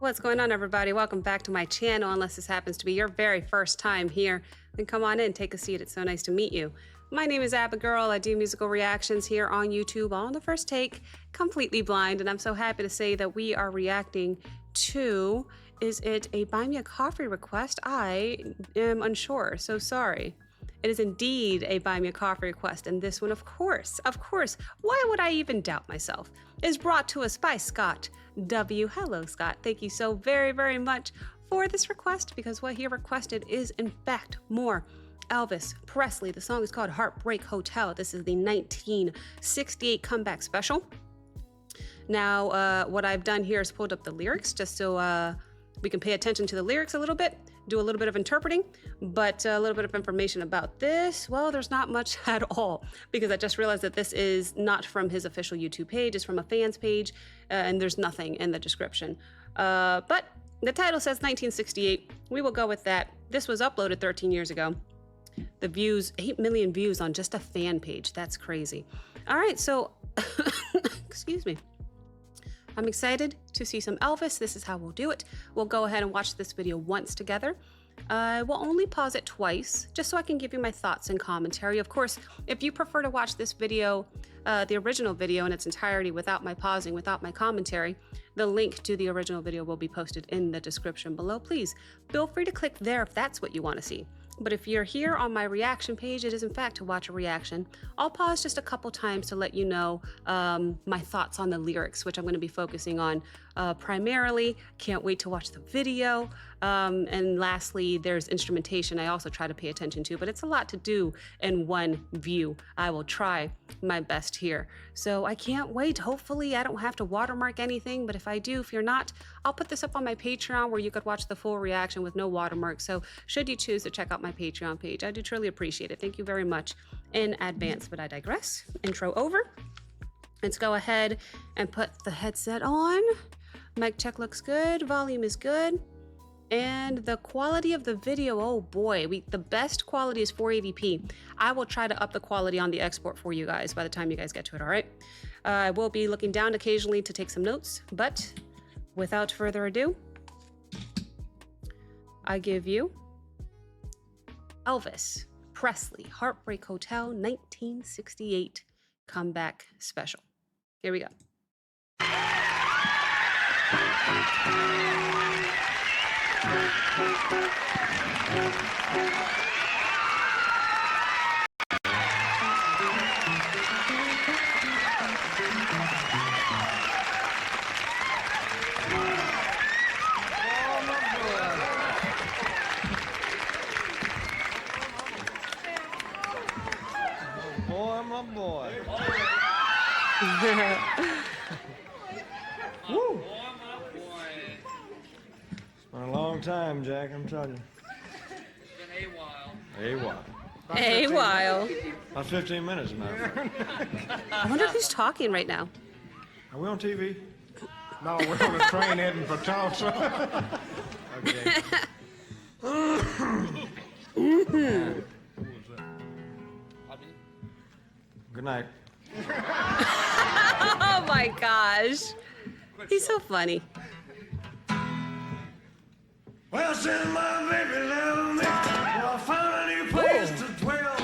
What's going on, everybody? Welcome back to my channel. Unless this happens to be your very first time here, then come on in, take a seat. It's so nice to meet you. My name is Abigail. I do musical reactions here on YouTube on the first take, completely blind, and I'm so happy to say that we are reacting to, is it a Buy Me a Coffee request? I am unsure, so sorry. It is indeed a Buy Me a Coffee request, and this one, of course, why would I even doubt myself, is brought to us by Scott W. Hello, Scott. Thank you so very, very much for this request, because what he requested is, in fact, more Elvis Presley. The song is called Heartbreak Hotel. This is the 1968 comeback special. Now, what I've done here is pulled up the lyrics just so we can pay attention to the lyrics a little bit, do a little bit of interpreting, but a little bit of information about this. Well, there's not much at all, because I just realized that this is not from his official YouTube page. It's from a fan's page, and there's nothing in the description. But the title says 1968. We will go with that. This was uploaded 13 years ago. The views, 8 million views on just a fan page. That's crazy. All right, so, excuse me. I'm excited to see some Elvis. This is how we'll do it. We'll go ahead and watch this video once together. We'll only pause it twice, just so I can give you my thoughts and commentary. Of course, if you prefer to watch this video, the original video in its entirety without my pausing, without my commentary, the link to the original video will be posted in the description below. Please feel free to click there if that's what you want to see. But if you're here on my reaction page, it is in fact to watch a reaction. I'll pause just a couple times to let you know my thoughts on the lyrics, which I'm going to be focusing on primarily. Can't wait to watch the video. And lastly, there's instrumentation I also try to pay attention to, but it's a lot to do in one view. I will try my best here. So I can't wait. Hopefully I don't have to watermark anything, but if I do, if you're not, I'll put this up on my Patreon where you could watch the full reaction with no watermark. So should you choose to check out my Patreon page, I do truly appreciate it. Thank you very much in advance, but I digress. Intro over. Let's go ahead and put the headset on. Mic check looks good. Volume is good. And the quality of the video, oh boy, the best quality is 480p. I will try to up the quality on the export for you guys by the time you guys get to it, all right? I will be looking down occasionally to take some notes, but without further ado, I give you Elvis Presley Heartbreak Hotel 1968 comeback special. Here we go. Boy, my boy. Woo. It's been a long time, Jack, I'm telling you. It's been a while. A while. A while. About 15 minutes now. I wonder who's talking right now. Are we on TV? No, we're on a train heading for Tulsa. Okay. Good night. Oh my gosh. He's so funny. Well, since my baby left me, I found a new place to dwell.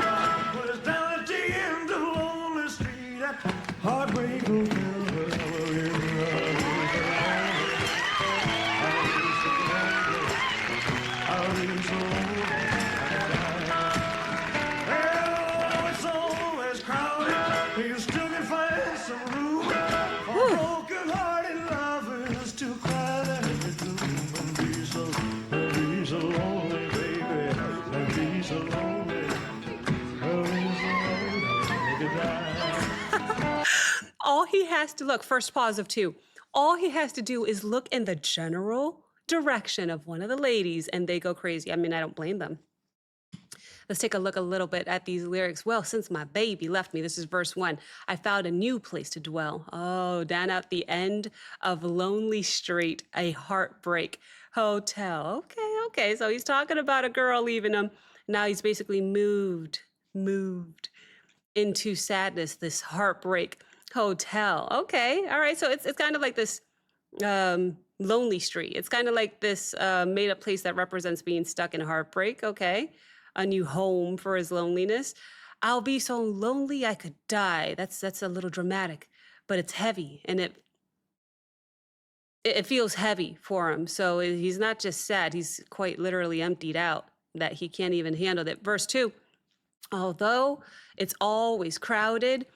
Put us down at the end of Lonely Street at Heartbreak Hotel. All he has to look, first pause of 2. All he has to do is look in the general direction of one of the ladies and they go crazy. I mean, I don't blame them. Let's take a look a little bit at these lyrics. Well, since my baby left me, this is verse 1. I found a new place to dwell. Oh, down at the end of Lonely Street, a heartbreak hotel. Okay. So he's talking about a girl leaving him. Now he's basically moved into sadness, this heartbreak hotel. Okay, all right. So it's kind of like this Lonely Street. It's kind of like this made up place that represents being stuck in heartbreak. Okay. A new home for his loneliness. I'll be so lonely I could die. That's a little dramatic, but it's heavy and it feels heavy for him. So he's not just sad, he's quite literally emptied out that he can't even handle it. Verse 2, although it's always crowded,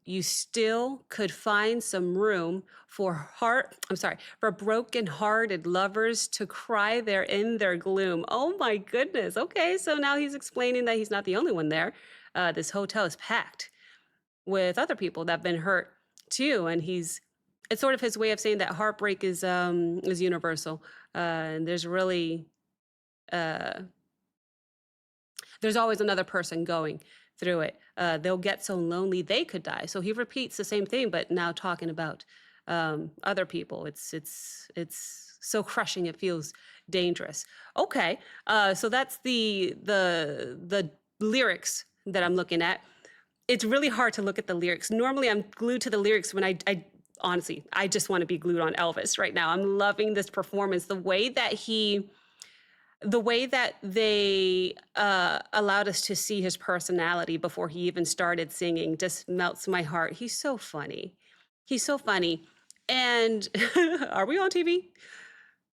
you still could find some room for broken-hearted lovers to cry there in their gloom. Oh my goodness. Okay, so now he's explaining that he's not the only one there. This hotel is packed with other people that have been hurt too, and it's sort of his way of saying that heartbreak is universal. And there's really there's always another person going through it. They'll get so lonely they could die. So he repeats the same thing, but now talking about other people. It's so crushing. It feels dangerous. Okay, so that's the lyrics that I'm looking at. It's really hard to look at the lyrics. Normally, I'm glued to the lyrics when I honestly, I just want to be glued on Elvis right now. I'm loving this performance. The way that they allowed us to see his personality before he even started singing just melts my heart. He's so funny. He's so funny. And are we on TV?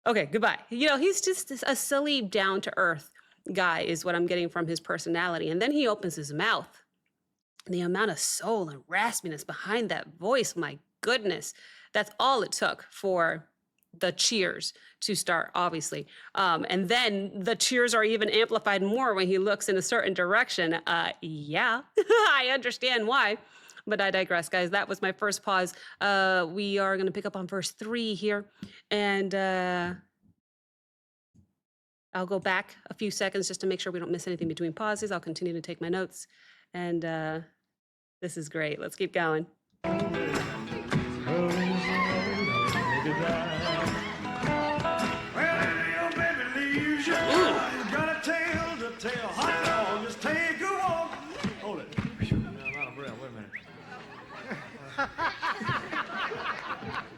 Okay, goodbye. He's just a silly, down-to-earth guy is what I'm getting from his personality. And then he opens his mouth. And the amount of soul and raspiness behind that voice, my goodness, that's all it took for the cheers to start, obviously. And then the cheers are even amplified more when he looks in a certain direction. Yeah, I understand why, but I digress, guys. That was my first pause. We are going to pick up on verse 3 here, and I'll go back a few seconds just to make sure we don't miss anything between pauses. I'll continue to take my notes, and this is great. Let's keep going.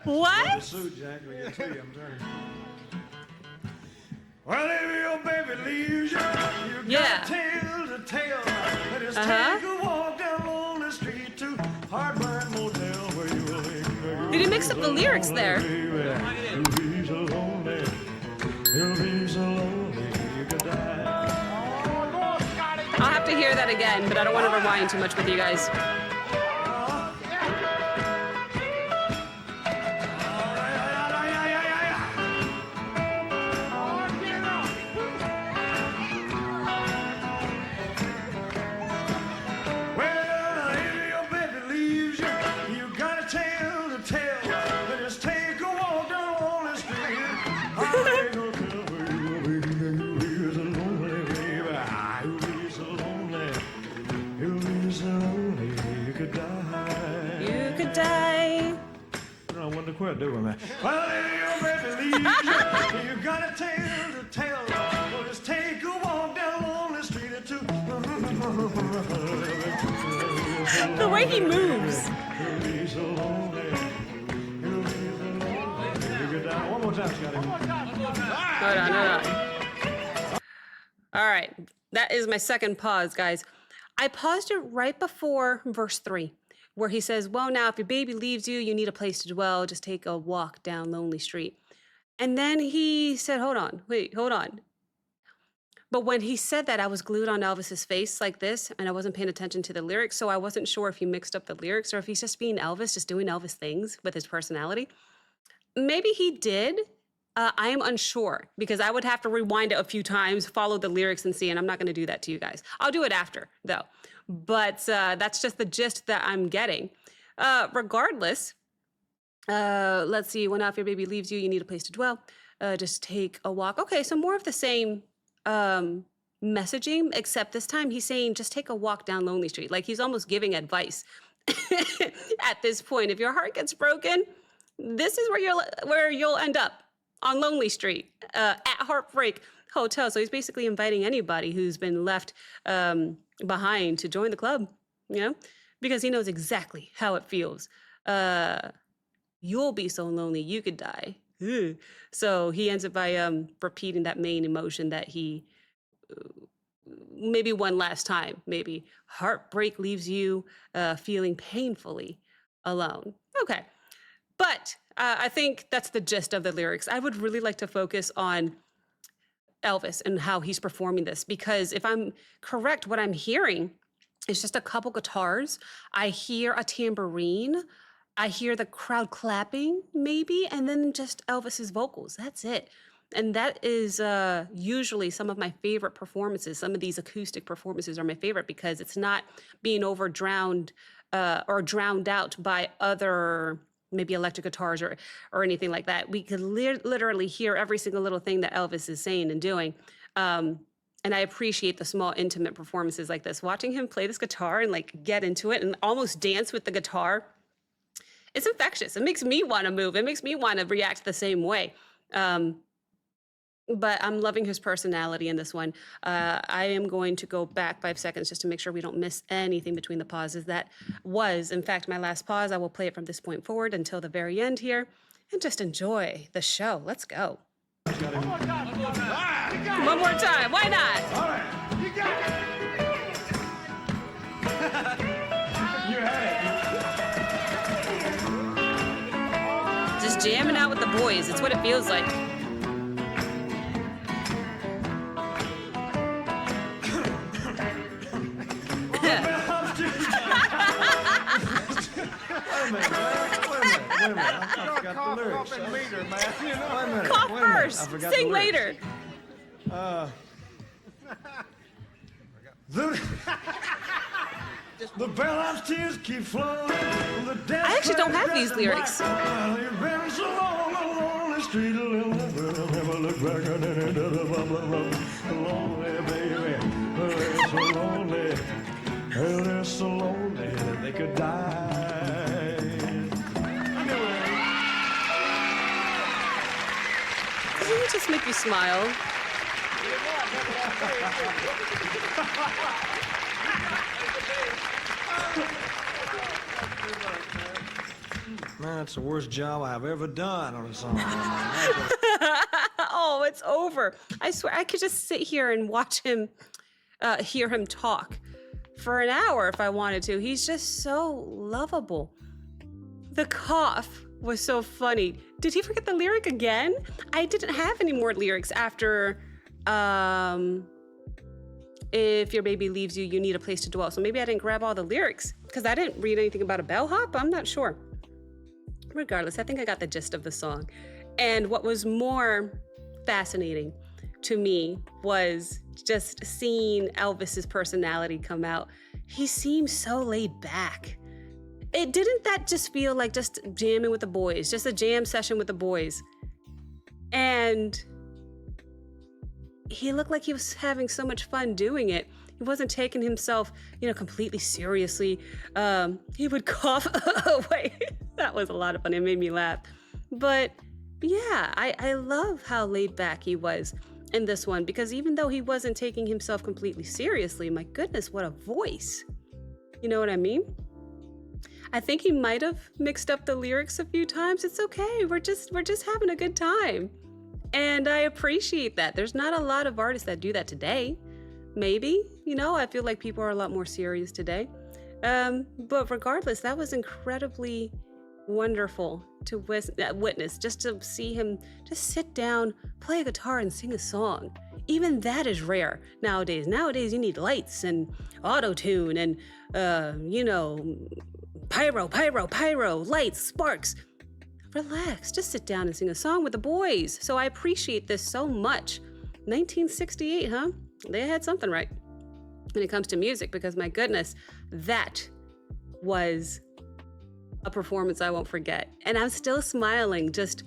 What? Suit, Jack, we get to you, I'm turning. Well, if your baby leaves you, you got a tale to tell. But just take a walk down on the street to Heartbreak Motel where you will live. Did he mix up the lyrics there? You'll be so lonely. You'll be so lonely you could die. I'll have to hear that again, but I don't want to rewind too much with you guys. Quit doing that. Well, if your baby leaves you, you got a tale to tell. Well, just take a walk down on the street or two. The way he moves. You'll be so lonely. You'll be so lonely. You get down. One more time, Scotty. Hold on. All right. That is my second pause, guys. I paused it right before verse 3. Where he says, well, now, if your baby leaves you, you need a place to dwell. Just take a walk down Lonely Street. And then he said, hold on. But when he said that, I was glued on Elvis's face like this, and I wasn't paying attention to the lyrics, so I wasn't sure if he mixed up the lyrics or if he's just being Elvis, just doing Elvis things with his personality. Maybe he did. I am unsure, because I would have to rewind it a few times, follow the lyrics and see, and I'm not going to do that to you guys. I'll do it after, though. But that's just the gist that I'm getting. Regardless, let's see. When after your baby leaves you, you need a place to dwell. Just take a walk. Okay, so more of the same messaging, except this time he's saying just take a walk down Lonely Street. Like he's almost giving advice at this point. If your heart gets broken, this is where you'll end up, on Lonely Street at Heartbreak Hotel. So he's basically inviting anybody who's been left behind to join the club, because he knows exactly how it feels. You'll be so lonely you could die. Ugh. So he ends up by repeating that main emotion that he maybe one last time, maybe heartbreak leaves you feeling painfully alone. Okay. But I think that's the gist of the lyrics. I would really like to focus on Elvis and how he's performing this, because if I'm correct, what I'm hearing is just a couple guitars. I hear a tambourine. I hear the crowd clapping, maybe, and then just Elvis's vocals. That's it. And that is usually some of my favorite performances. Some of these acoustic performances are my favorite because it's not being over drowned or drowned out by other maybe electric guitars or anything like that. We could literally hear every single little thing that Elvis is saying and doing. And I appreciate the small, intimate performances like this. Watching him play this guitar and like get into it and almost dance with the guitar, it's infectious. It makes me want to move. It makes me want to react the same way. But I'm loving his personality in this one. I am going to go back 5 seconds just to make sure we don't miss anything between the pauses. That was, in fact, my last pause. I will play it from this point forward until the very end here and just enjoy the show. Let's go. One more time. One more time. Why not? All right. You got it. You had Just jamming out with the boys. It's what it feels like. Wait a minute. I forgot the lyrics. Meter, man. You know? Wait a minute. Cough wait a minute. I first. forgot Sing the lyrics. later. The bell's tears keep flowing. I actually don't have these lyrics. You've been so long along the street, never look back on it. Lonely, baby. They're so lonely. They're so lonely that they could die. Doesn't it just make you smile? Man, that's the worst job I have ever done on a song. Oh, it's over. I swear, I could just sit here and watch him, hear him talk for an hour if I wanted to. He's just so lovable. The cough was so funny. Did he forget the lyric again? I didn't have any more lyrics after, if your baby leaves you, you need a place to dwell. So maybe I didn't grab all the lyrics because I didn't read anything about a bellhop. I'm not sure. Regardless, I think I got the gist of the song. And what was more fascinating to me was just seeing Elvis's personality come out. He seemed so laid back. Didn't that just feel like just jamming with the boys, just a jam session with the boys? And he looked like he was having so much fun doing it. He wasn't taking himself, completely seriously. He would cough away. That was a lot of fun. It made me laugh. But yeah, I love how laid back he was in this one, because even though he wasn't taking himself completely seriously, my goodness, what a voice. You know what I mean? I think he might have mixed up the lyrics a few times. It's okay. We're just having a good time. And I appreciate that. There's not a lot of artists that do that today. Maybe, I feel like people are a lot more serious today. But regardless, that was incredibly wonderful to witness, just to see him just sit down, play a guitar and sing a song. Even that is rare nowadays. Nowadays, you need lights and auto-tune and, pyro, lights, sparks. Relax, just sit down and sing a song with the boys. So I appreciate this so much. 1968, huh? They had something right when it comes to music, because my goodness, that was a performance I won't forget. And I'm still smiling just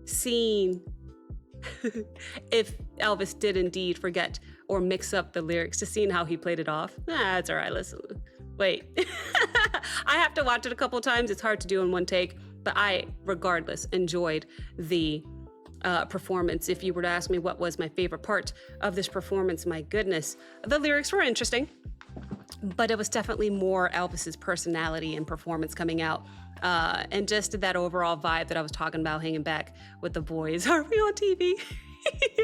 seeing if Elvis did indeed forget or mix up the lyrics, just seeing how he played it off. It's all right, listen. Wait. I have to watch it a couple times. It's hard to do in one take, but I, regardless, enjoyed the performance. If you were to ask me what was my favorite part of this performance, my goodness, the lyrics were interesting. but it was definitely more Elvis's personality and performance coming out. And just that overall vibe that I was talking about hanging back with the boys. Are we on TV?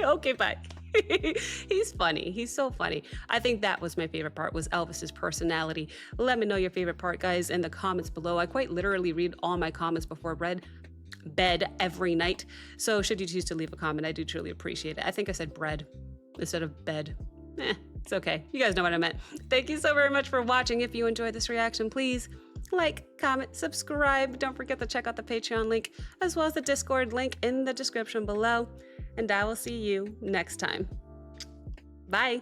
Okay, bye. He's funny. He's so funny. I think that was my favorite part, was Elvis's personality. Let me know your favorite part, guys, in the comments below. I quite literally read all my comments before bed every night. So should you choose to leave a comment, I do truly appreciate it. I think I said bread instead of bed. It's okay. You guys know what I meant. Thank you so very much for watching. If you enjoyed this reaction, please like, comment, subscribe. Don't forget to check out the Patreon link as well as the Discord link in the description below. And I will see you next time. Bye.